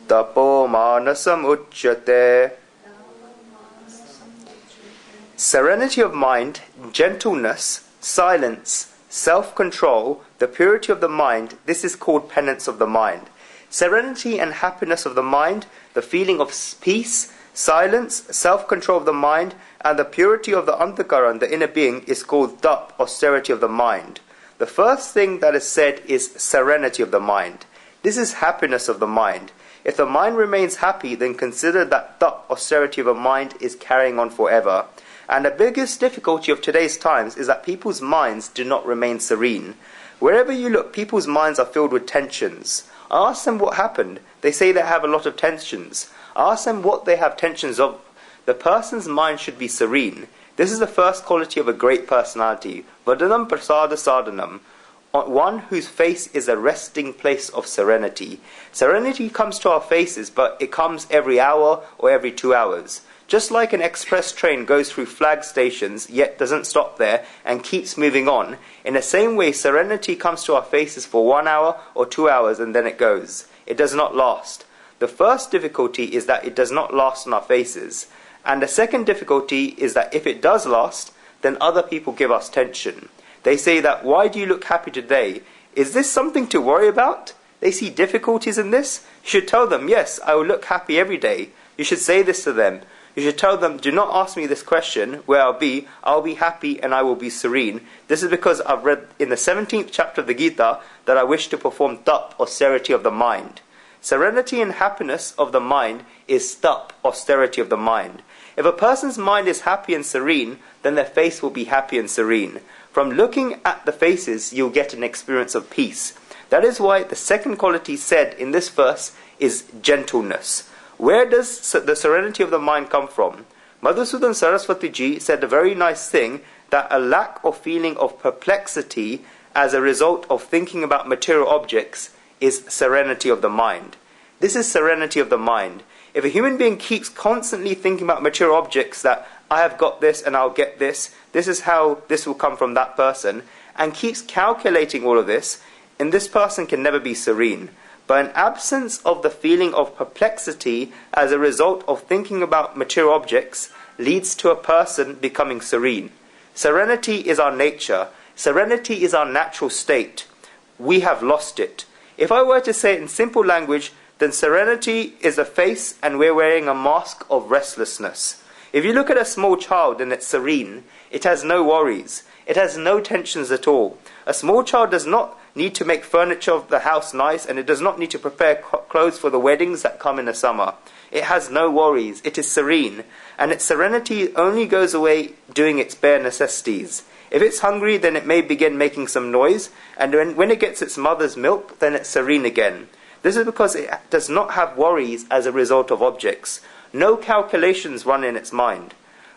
tapo manasam uchyate. Serenity of mind, gentleness, silence, self-control, the purity of the mind, this is called penance of the mind. Serenity and happiness of the mind, the feeling of peace, silence, self-control of the mind, and the purity of the antakaran, the inner being, is called tap, austerity of the mind. The first thing that is said is serenity of the mind. This is happiness of the mind. If the mind remains happy, then consider that tap, austerity of the mind, is carrying on forever. And the biggest difficulty of today's times is that people's minds do not remain serene. Wherever you look, people's minds are filled with tensions. I ask them what happened. They say they have a lot of tensions. I ask them what they have tensions of. The person's mind should be serene. This is the first quality of a great personality. Vadanam prasada sadhanam. One whose face is a resting place of serenity. Serenity comes to our faces, but it comes every hour or every 2 hours. Just like an express train goes through flag stations, yet doesn't stop there and keeps moving on, in the same way serenity comes to our faces for 1 hour or 2 hours and then it goes. It does not last. The first difficulty is that it does not last on our faces. And the second difficulty is that if it does last, then other people give us tension. They say that, why do you look happy today? Is this something to worry about? They see difficulties in this. You should tell them, yes, I will look happy every day. You should say this to them. You should tell them, do not ask me this question, where I'll be happy and I will be serene. This is because I've read in the 17th chapter of the Gita that I wish to perform tap, austerity of the mind. Serenity and happiness of the mind is tap, austerity of the mind. If a person's mind is happy and serene, then their face will be happy and serene. From looking at the faces, you'll get an experience of peace. That is why the second quality said in this verse is gentleness. Where does the serenity of the mind come from? Madhusudan Saraswati ji said a very nice thing, that a lack of feeling of perplexity as a result of thinking about material objects is serenity of the mind. This is serenity of the mind. If a human being keeps constantly thinking about material objects, that I have got this and I'll get this is how this will come from that person, and keeps calculating all of this, and this person can never be serene. But an absence of the feeling of perplexity as a result of thinking about material objects leads to a person becoming serene. Serenity is our nature. Serenity is our natural state. We have lost it. If I were to say it in simple language, then serenity is a face and we're wearing a mask of restlessness. If you look at a small child and it's serene, it has no worries. It has no tensions at all. A small child does not need to make furniture of the house nice, and it does not need to prepare clothes for the weddings that come in the summer. It has no worries. It is serene. And its serenity only goes away doing its bare necessities. If it's hungry, then it may begin making some noise, and when it gets its mother's milk, then it's serene again. This is because it does not have worries as a result of objects. No calculations run in its mind.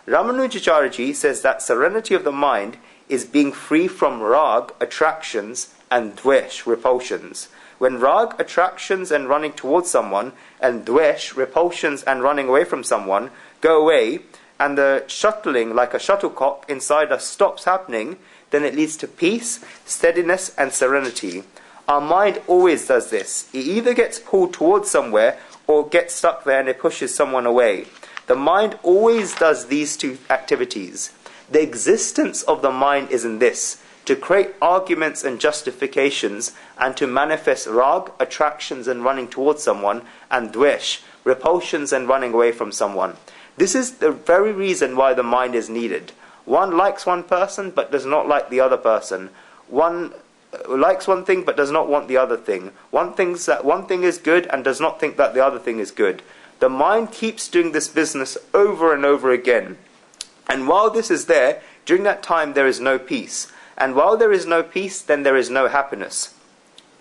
Ramanujacharya says that serenity of the mind is being free from rag, attractions, and dvesh, repulsions. When rag, attractions and running towards someone, and dvesh, repulsions and running away from someone, go away, and the shuttling like a shuttlecock inside us stops happening, then it leads to peace, steadiness and serenity. Our mind always does this. It either gets pulled towards somewhere or gets stuck there and it pushes someone away. The mind always does these two activities. The existence of the mind is in this: to create arguments and justifications, and to manifest rag, attractions and running towards someone, and dvesh, repulsions and running away from someone. This is the very reason why the mind is needed. One likes one person but does not like the other person. One likes one thing but does not want the other thing. One thinks that one thing is good and does not think that the other thing is good. The mind keeps doing this business over and over again. And while this is there, during that time there is no peace. And while there is no peace, then there is no happiness.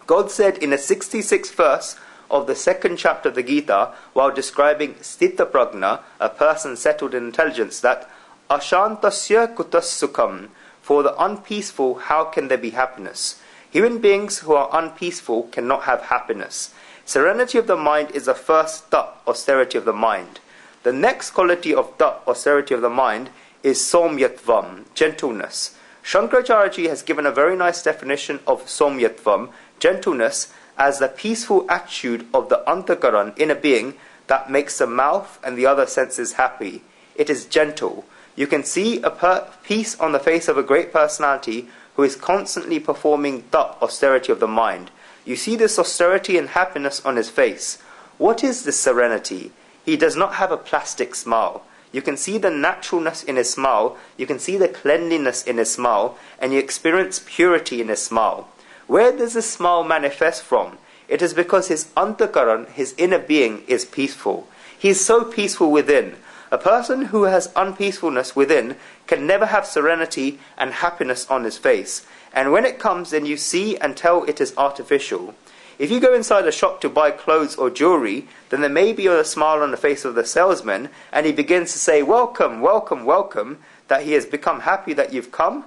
God said in the 66th verse of the 2nd chapter of the Gita, while describing Sthita Prajna, a person settled in intelligence, that Ashantasya kutas sukham, for the unpeaceful, how can there be happiness? Human beings who are unpeaceful cannot have happiness. Serenity of the mind is the first tap, austerity of the mind. The next quality of tap, austerity of the mind, is somyatvam, gentleness. Shankaracharya has given a very nice definition of somyatvam, gentleness, as the peaceful attitude of the antakaran, inner being, that makes the mouth and the other senses happy. It is gentle. You can see a peace on the face of a great personality who is constantly performing that austerity of the mind. You see this austerity and happiness on his face. What is this serenity? He does not have a plastic smile. You can see the naturalness in his smile, you can see the cleanliness in his smile, and you experience purity in his smile. Where does this smile manifest from? It is because his antakaran, his inner being, is peaceful. He is so peaceful within. A person who has unpeacefulness within can never have serenity and happiness on his face. And when it comes, then you see and tell it is artificial. If you go inside a shop to buy clothes or jewelry, then there may be a smile on the face of the salesman, and he begins to say, "Welcome, welcome, welcome," that he has become happy that you've come.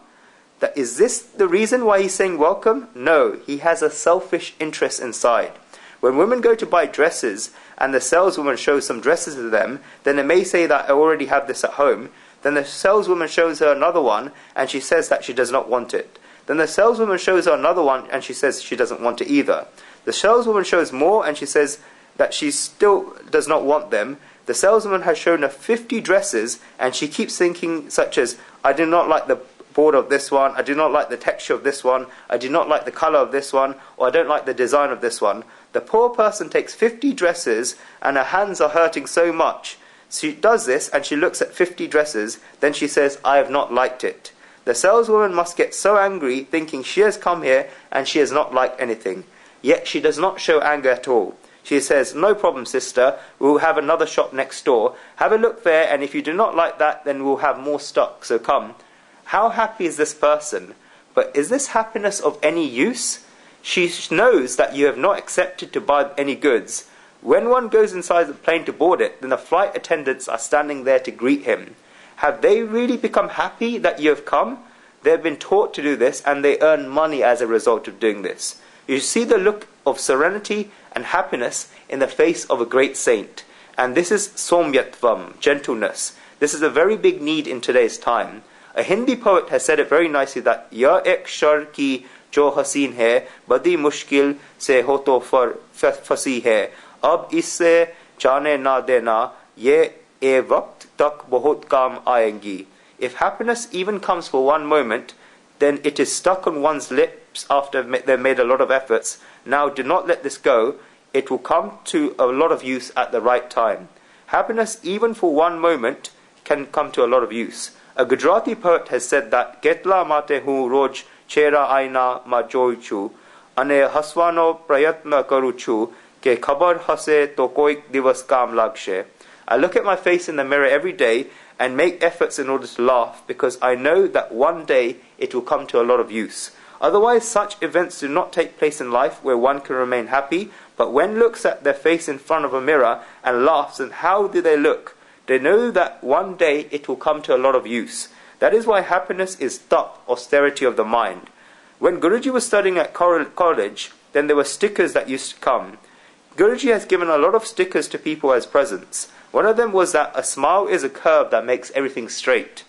That is this the reason why he's saying welcome? No, he has a selfish interest inside. When women go to buy dresses and the saleswoman shows some dresses to them, then they may say that I already have this at home. Then the saleswoman shows her another one and she says that she does not want it. Then the saleswoman shows her another one and she says she doesn't want it either. The saleswoman shows more and she says that she still does not want them. The saleswoman has shown her 50 dresses and she keeps thinking such as, I do not like the border of this one, I do not like the texture of this one, I do not like the color of this one, or I don't like the design of this one. The poor person takes 50 dresses and her hands are hurting so much. She does this and she looks at 50 dresses, then she says, I have not liked it. The saleswoman must get so angry thinking she has come here and she has not liked anything. Yet she does not show anger at all. She says, no problem, sister, we'll have another shop next door. Have a look there, and if you do not like that, then we'll have more stock, so come. How happy is this person? But is this happiness of any use? She knows that you have not accepted to buy any goods. When one goes inside the plane to board it, then the flight attendants are standing there to greet him. Have they really become happy that you have come? They have been taught to do this, and they earn money as a result of doing this. You see the look of serenity and happiness in the face of a great saint. And this is somyatvam, gentleness. This is a very big need in today's time. A Hindi poet has said it very nicely that Ya ek shar ki jo hasin hai, badi mushkil se ho to fasi hai. Ab isse jane na dena, ye e waqt tak bahut kaam aayengi. If happiness even comes for one moment, then it is stuck on one's lips after they've made a lot of efforts. Now do not let this go. It will come to a lot of use at the right time. Happiness, even for one moment, can come to a lot of use. A Gujarati poet has said that Ketla mate hu roj chera aina ma joichu ane haswano prayatna karuchu ke khabar hase to koik divas kam lagshe. I look at my face in the mirror every day and make efforts in order to laugh because I know that one day it will come to a lot of use. Otherwise, such events do not take place in life where one can remain happy, but when looks at their face in front of a mirror and laughs, and how do they look? They know that one day it will come to a lot of use. That is why happiness is top austerity of the mind. When Guruji was studying at college, then there were stickers that used to come. Guruji has given a lot of stickers to people as presents. One of them was that a smile is a curve that makes everything straight.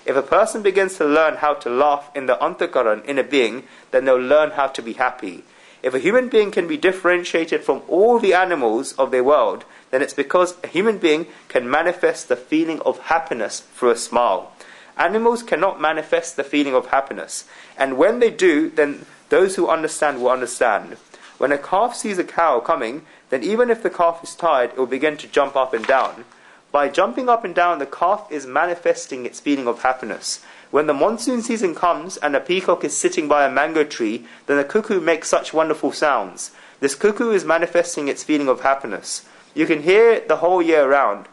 If a person begins to learn how to laugh in the antakaran, inner being, then they'll learn how to be happy. If a human being can be differentiated from all the animals of their world, then it's because a human being can manifest the feeling of happiness through a smile. Animals cannot manifest the feeling of happiness. And when they do, then those who understand will understand. When a calf sees a cow coming, then even if the calf is tired, it will begin to jump up and down. By jumping up and down, the calf is manifesting its feeling of happiness. When the monsoon season comes and a peacock is sitting by a mango tree, then the cuckoo makes such wonderful sounds. This cuckoo is manifesting its feeling of happiness. You can hear it the whole year round.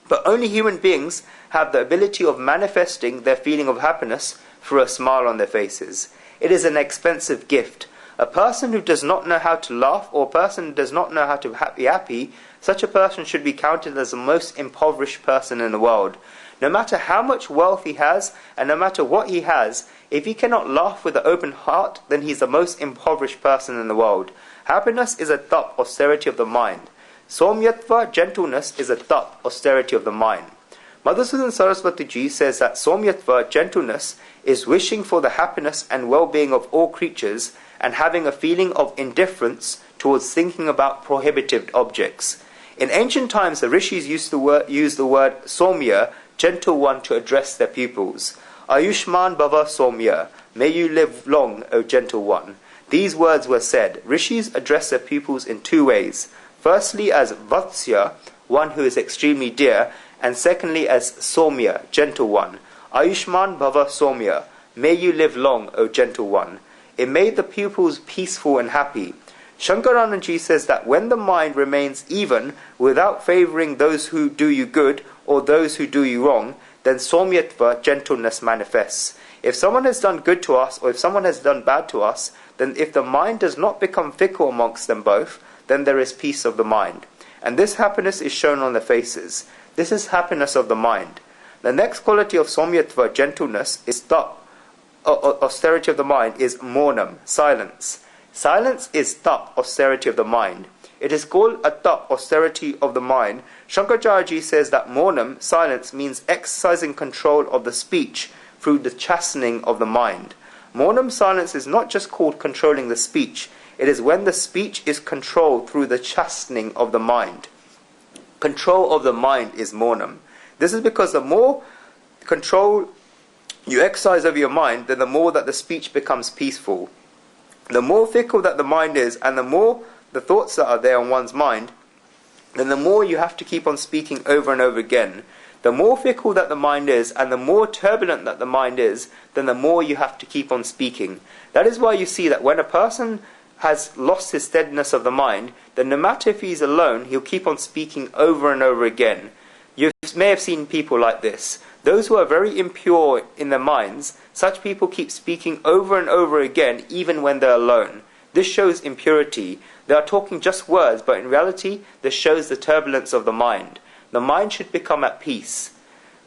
But only human beings have the ability of manifesting their feeling of happiness through a smile on their faces. It is an expensive gift. A person who does not know how to laugh, or a person who does not know how to be happy, such a person should be counted as the most impoverished person in the world. No matter how much wealth he has, and no matter what he has, if he cannot laugh with an open heart, then he is the most impoverished person in the world. Happiness is a top austerity of the mind. Somyatva, gentleness, is a top austerity of the mind. Madhusudan Saraswati Ji says that Somyatva, gentleness, is wishing for the happiness and well-being of all creatures and having a feeling of indifference towards thinking about prohibited objects. In ancient times, the rishis used to use the word Somya, gentle one, to address their pupils. Ayushman Bhava Somya, may you live long, O gentle one. These words were said. Rishis address their pupils in two ways. Firstly as Vatsya, one who is extremely dear, and secondly as Somya, gentle one. Ayushman Bhava Somya, may you live long, O gentle one. It made the pupils peaceful and happy. Shankarananji says that when the mind remains even, without favouring those who do you good or those who do you wrong, then Somyatva, gentleness, manifests. If someone has done good to us or if someone has done bad to us, then if the mind does not become fickle amongst them both, then there is peace of the mind. And this happiness is shown on their faces. This is happiness of the mind. The next quality of Somyatva, gentleness, is austerity of the mind, is Maunam, silence. Silence is tap, austerity of the mind. It is called a tap, austerity of the mind. Shankaracharya says that Maunam, silence, means exercising control of the speech through the chastening of the mind. Maunam, silence, is not just called controlling the speech. It is when the speech is controlled through the chastening of the mind. Control of the mind is Maunam. This is because the more control you exercise over your mind, then the more that the speech becomes peaceful. The more fickle that the mind is, and the more the thoughts that are there on one's mind, then the more you have to keep on speaking over and over again. The more fickle that the mind is, and the more turbulent that the mind is, then the more you have to keep on speaking. That is why you see that when a person has lost his steadiness of the mind, then no matter if he's alone, he'll keep on speaking over and over again. You may have seen people like this. Those who are very impure in their minds, such people keep speaking over and over again even when they're alone. This shows impurity. They are talking just words, but in reality, this shows the turbulence of the mind. The mind should become at peace.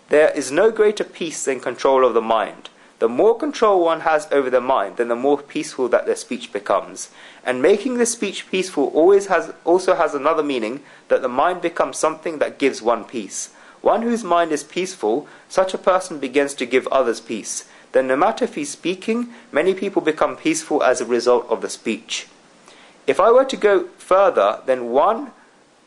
There is no greater peace than control of the mind. The more control one has over the mind, then the more peaceful that their speech becomes. And making the speech peaceful also has another meaning, that the mind becomes something that gives one peace. One whose mind is peaceful, such a person begins to give others peace. Then no matter if he's speaking, many people become peaceful as a result of the speech. If I were to go further, then one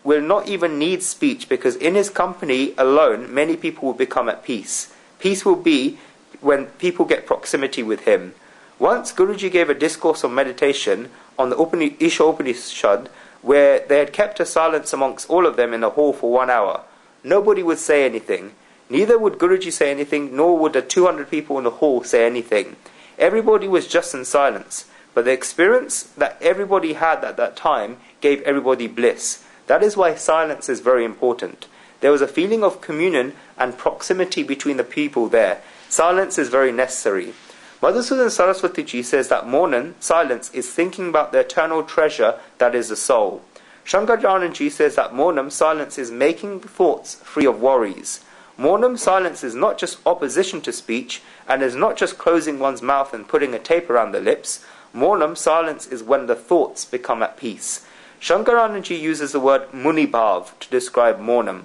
will not even need speech, because in his company alone, many people will become at peace. Peace will be when people get proximity with him. Once Guruji gave a discourse on meditation on the Isha Upanishad, where they had kept a silence amongst all of them in the hall for 1 hour. Nobody would say anything. Neither would Guruji say anything, nor would the 200 people in the hall say anything. Everybody was just in silence. But the experience that everybody had at that time gave everybody bliss. That is why silence is very important. There was a feeling of communion and proximity between the people there. Silence is very necessary. Madhusudan Saraswati Ji says that Maunam, silence, is thinking about the eternal treasure that is the soul. Shankaracharya Ji says that Maunam, silence, is making thoughts free of worries. Maunam, silence, is not just opposition to speech, and is not just closing one's mouth and putting a tape around the lips. Maunam, silence, is when the thoughts become at peace. Shankaracharya Ji uses the word Munibhav to describe Maunam.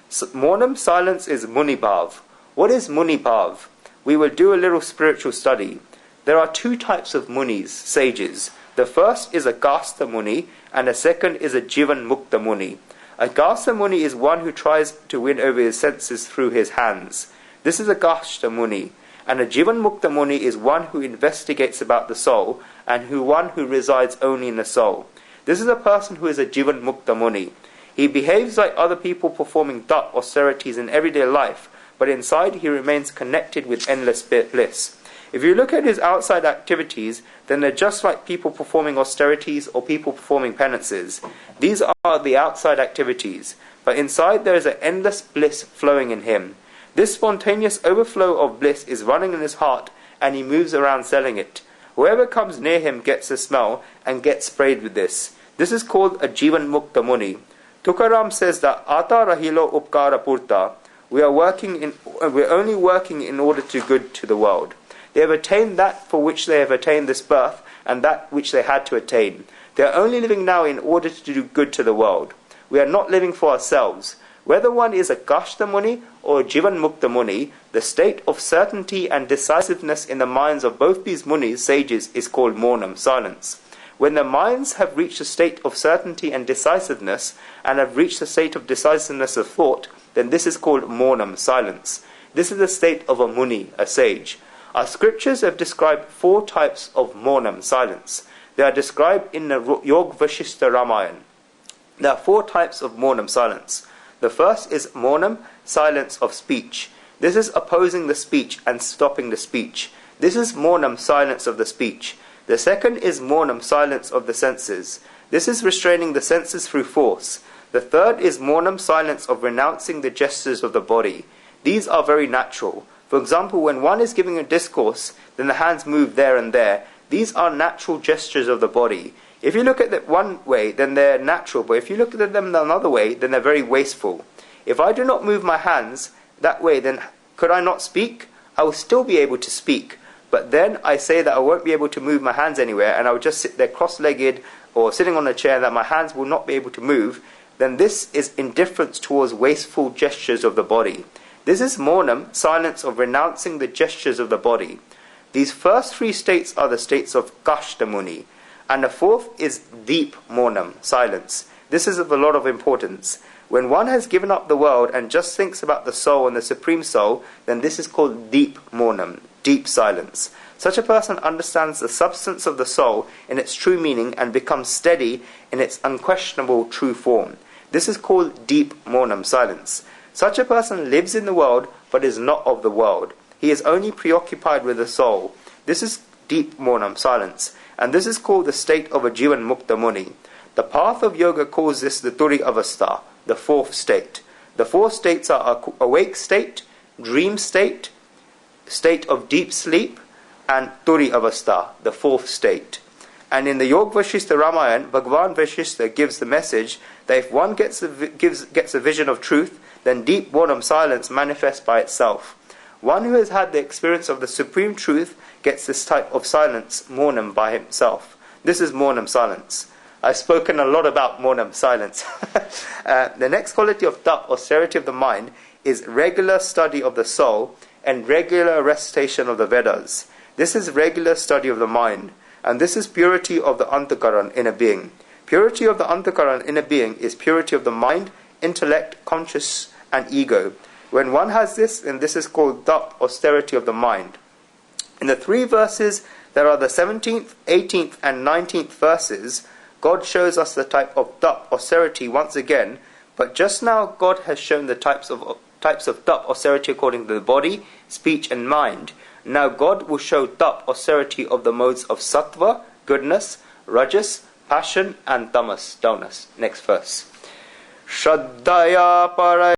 Maunam, silence, is Munibhav. What is Munibhav? We will do a little spiritual study. There are two types of munis, sages. The first is a Gastha Muni, and the second is a Jivan Mukta Muni. A Gastha Muni is one who tries to win over his senses through his hands. This is a Gastha Muni. And a Jivan Mukta Muni is one who investigates about the soul, and one who resides only in the soul. This is a person who is a Jivan Mukta Muni. He behaves like other people performing dhat austerities in everyday life, but inside he remains connected with endless bliss. If you look at his outside activities, then they're just like people performing austerities or people performing penances. These are the outside activities, but inside there is an endless bliss flowing in him. This spontaneous overflow of bliss is running in his heart, and he moves around selling it. Whoever comes near him gets the smell and gets sprayed with this. This is called a Jivan Mukta Muni. Tukaram says that Ata Rahilo Upkara Purta. We're only working in order to good to the world. They have attained that for which they have attained this birth, and that which they had to attain. They are only living now in order to do good to the world. We are not living for ourselves. Whether one is a Kashta Muni or a Jivan Mukta Muni, the state of certainty and decisiveness in the minds of both these Munis, sages, is called Maunam, silence. When the minds have reached a state of certainty and decisiveness, and have reached a state of decisiveness of thought, then this is called Maunam, silence. This is the state of a Muni, a sage. Our scriptures have described 4 types of Maunam, silence. They are described in the Yog Vashishta Ramayana. There are 4 types of Maunam, silence. The first is Maunam, silence of speech. This is opposing the speech and stopping the speech. This is Maunam, silence of the speech. The second is Maunam, silence of the senses. This is restraining the senses through force. The third is Maunam, silence of renouncing the gestures of the body. These are very natural. For example, when one is giving a discourse, then the hands move there and there. These are natural gestures of the body. If you look at it one way, then they're natural, but if you look at them another way, then they're very wasteful. If I do not move my hands that way, then could I not speak? I will still be able to speak, but then I say that I won't be able to move my hands anywhere, and I will just sit there cross-legged or sitting on a chair that my hands will not be able to move, then this is indifference towards wasteful gestures of the body. This is Maunam, silence of renouncing the gestures of the body. These first 3 states are the states of Kashta Muni. And the 4th is deep Maunam, silence. This is of a lot of importance. When one has given up the world and just thinks about the soul and the Supreme Soul, then this is called deep Maunam, deep silence. Such a person understands the substance of the soul in its true meaning and becomes steady in its unquestionable true form. This is called deep Maunam, silence. Such a person lives in the world but is not of the world. He is only preoccupied with the soul. This is deep Maunam, silence. And this is called the state of a Jivan Mukta Muni. The path of yoga calls this the Turi Avastha, the 4th state. The 4 states are awake state, dream state, state of deep sleep, and Turi Avastha, the 4th state. And in the Yog Vashishta Ramayana, Bhagavan Vashishta gives the message that if one gets a vision of truth, then deep Maunam, silence manifests by itself. One who has had the experience of the supreme truth gets this type of silence, Maunam, by himself. This is Maunam, silence. I've spoken a lot about Maunam, silence. The next quality of tap, austerity of the mind, is regular study of the soul and regular recitation of the Vedas. This is regular study of the mind, and this is purity of the Antakaran, inner being. Purity of the Antakaran, inner being, is purity of the mind, intellect, conscious, and ego. When one has this, then this is called tap, austerity of the mind. In the 3 verses, there are the 17th, 18th, and 19th verses. God shows us the type of tap, austerity once again, but just now God has shown the types of tap, austerity according to the body, speech, and mind. Now God will show tap, austerity of the modes of sattva, goodness, rajas, passion, and tamas, dullness. Next verse. Shraddhaya para